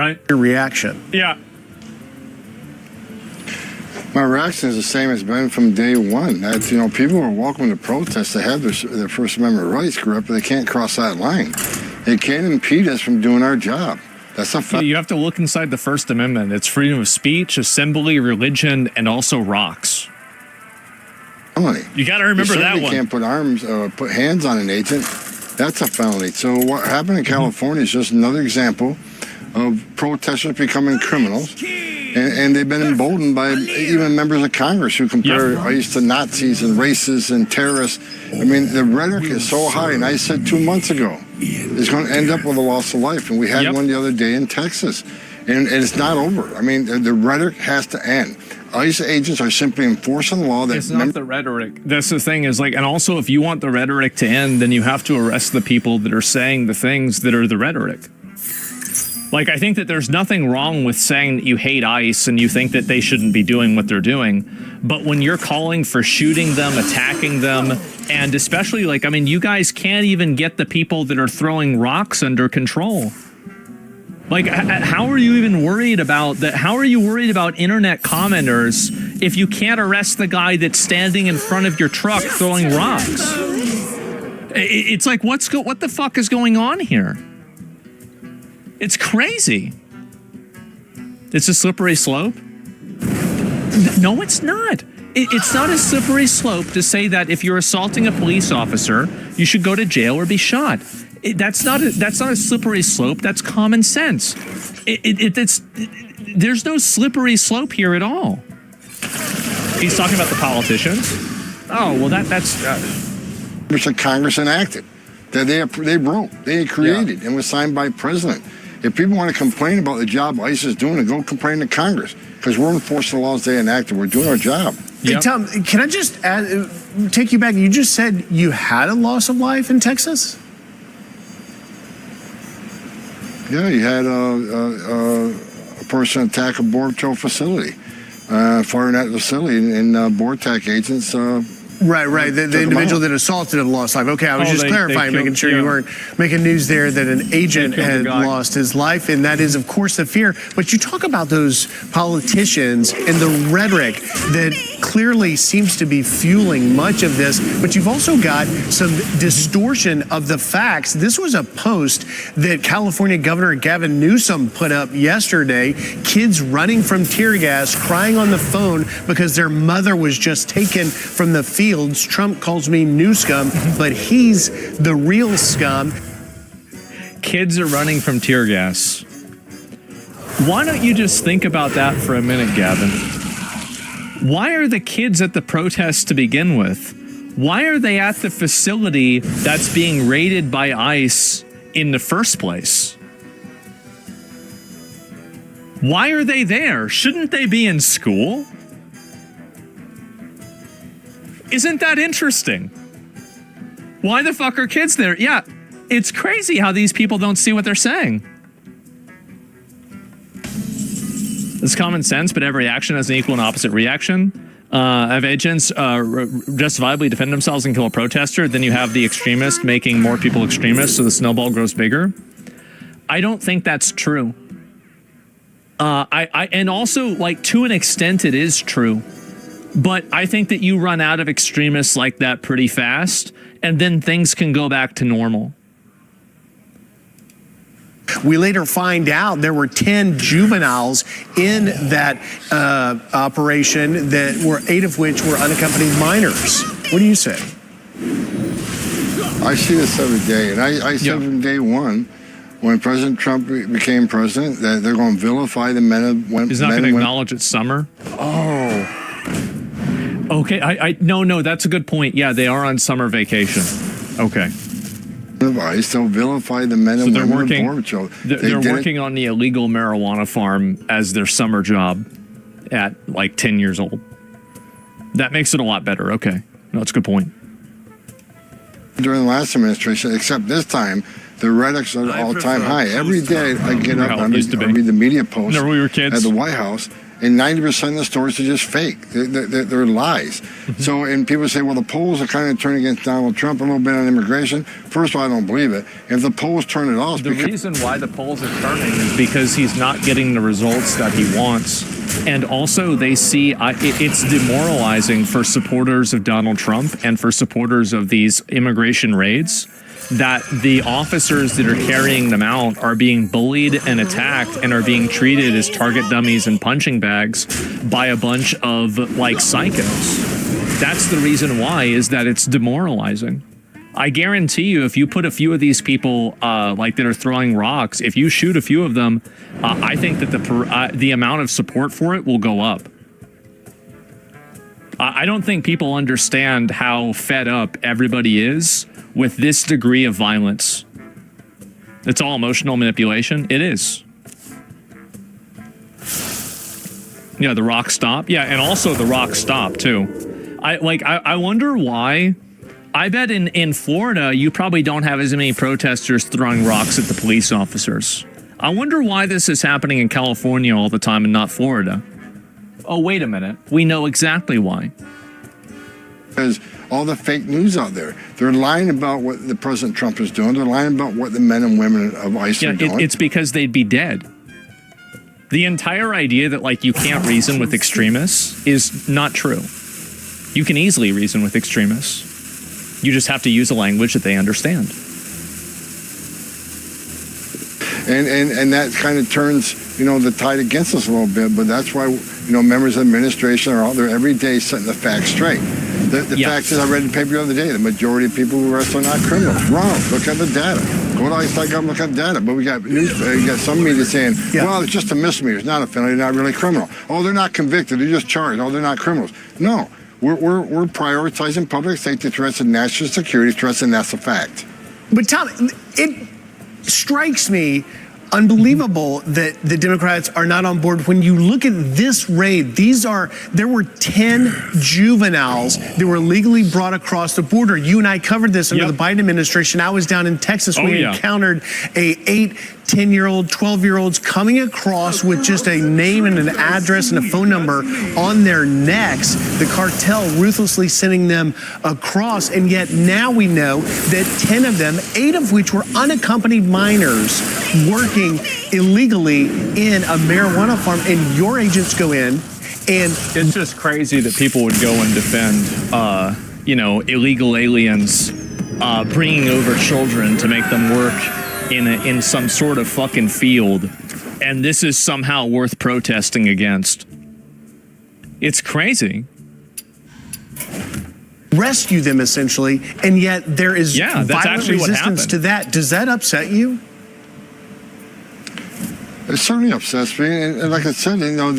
right? Your reaction? Yeah. My reaction is the same as been from day one. That, people are welcome to protest. They have their First Amendment rights, correct, but they can't cross that line. They can't impede us from doing our job. That's a fact. You have to look inside the First Amendment. It's freedom of speech, assembly, religion, and also rocks. You got to remember that one. You can't put put hands on an agent. That's a felony. So what happened in California is just another example of protesters becoming criminals. And they've been emboldened by even members of Congress who compare ICE to Nazis and racists and terrorists. I mean, the rhetoric is so high. And I said 2 months ago, it's going to end up with a loss of life. And we had one the other day in Texas. And it's not over. I mean, the rhetoric has to end. ICE agents are simply enforcing the law. It's not the rhetoric. That's the thing is and also if you want the rhetoric to end, then you have to arrest the people that are saying the things that are the rhetoric. I think that there's nothing wrong with saying that you hate ICE and you think that they shouldn't be doing what they're doing. But when you're calling for shooting them, attacking them, and especially you guys can't even get the people that are throwing rocks under control. How are you even worried about that? How are you worried about internet commenters if you can't arrest the guy that's standing in front of your truck throwing rocks? It's what the fuck is going on here? It's crazy. It's a slippery slope. No, it's not. It's not a slippery slope to say that if you're assaulting a police officer, you should go to jail or be shot. That's not a slippery slope. That's common sense. There's no slippery slope here at all. He's talking about the politicians. Oh well, that's. Which the Congress enacted that they wrote, they created, and was signed by President. If people want to complain about the job ICE is doing, go complain to Congress because we're enforcing the laws they enacted. We're doing our job. Hey, Tom, can I just take you back? You just said you had a loss of life in Texas? Yeah, you had a person attack a Border Patrol facility, firing at the facility, and BORTAC agents. Right. The individual that assaulted him lost life. Okay, I was just clarifying, making sure you weren't making news there that an agent had lost his life, and that is, of course, the fear. But you talk about those politicians and the rhetoric that clearly seems to be fueling much of this, but you've also got some distortion of the facts. This was a post that California Governor Gavin Newsom put up yesterday. Kids running from tear gas, crying on the phone because their mother was just taken from the field. Trump calls me new scum, but he's the real scum. Kids are running from tear gas. Why don't you just think about that for a minute, Gavin? Why are the kids at the protest to begin with? Why are they at the facility that's being raided by ICE in the first place? Why are they there? Shouldn't they be in school? Isn't that interesting? Why the fuck are kids there? Yeah, it's crazy how these people don't see what they're saying. It's common sense, but every action has an equal and opposite reaction. If agents justifiably defend themselves and kill a protester, then you have the extremist making more people extremists, so the snowball grows bigger. I don't think that's true. And also, to an extent, it is true. But I think that you run out of extremists like that pretty fast, and then things can go back to normal. We later find out there were 10 juveniles in that operation, that were 8 of which were unaccompanied minors. What do you say? I see this every day, and I said from day one, when President Trump became president, that they're going to vilify the men and women. He's not going to acknowledge it's summer? Oh. Okay, no, that's a good point. Yeah, they are on summer vacation. Okay. They'll vilify the men and women of Border Patrol. They're working on the illegal marijuana farm as their summer job at 10 years old. That makes it a lot better. Okay, no, that's a good point. During the last administration, except this time, the rhetoric's at an all-time high. Every day I get up and I read the media posts we were kids. at the White House, And 90% of the stories are just fake. They're lies. So, and people say, well, the polls are kind of turning against Donald Trump a little bit on immigration. First of all, I don't believe it. If the polls turn it off... The reason why the polls are turning is because he's not getting the results that he wants. And also they see it's demoralizing for supporters of Donald Trump and for supporters of these immigration raids that the officers that are carrying them out are being bullied and attacked and are being treated as target dummies and punching bags by a bunch of like psychos. That's the reason why, is that it's demoralizing. I guarantee you, if you put a few of these people like that are throwing rocks, if you shoot a few of them, I think that the amount of support for it will go up. I don't think people understand how fed up everybody is with this degree of violence. It's all emotional manipulation. It is. Yeah, the rock stop. Yeah, and also the rock stop too. I wonder why. I bet in Florida you probably don't have as many protesters throwing rocks at the police officers. I wonder why this is happening in California all the time and not Florida. Oh, wait a minute. We know exactly why. Because all the fake news out there. They're lying about what the President Trump is doing. They're lying about what the men and women of ICE are doing. It's because they'd be dead. The entire idea that like you can't reason with extremists is not true. You can easily reason with extremists. You just have to use a language that they understand. And that kind of turns, you know, the tide against us a little bit. But that's why, you know, members of the administration are out there every day setting the facts straight. The fact is, I read in the paper the other day, the majority of people who arrest are not criminals. Wrong. Look at the data. Go to ICE.gov, look at the data. But we got some media saying, well, it's just a misdemeanor. It's not a felony. They're not really criminal. Oh, they're not convicted. They're just charged. Oh, they're not criminals. No. We're prioritizing public safety threats and national security threats, and that's a fact. But Tom, it strikes me unbelievable that the Democrats are not on board. When you look at this raid, there were 10 juveniles that were legally brought across the border. You and I covered this under the Biden administration. I was down in Texas. We encountered 8, 10-year-old, 12-year-olds coming across with just a name and an address and a phone number on their necks. The cartel ruthlessly sending them across. And yet now we know that 10 of them, 8 of which were unaccompanied minors, working illegally in a marijuana farm, and your agents go in, and it's just crazy that people would go and defend, you know, illegal aliens bringing over children to make them work in some sort of fucking field, and this is somehow worth protesting against. It's crazy. Rescue them essentially, and yet there is violent resistance to that. Does that upset you? It certainly upsets me, and like I said, you know,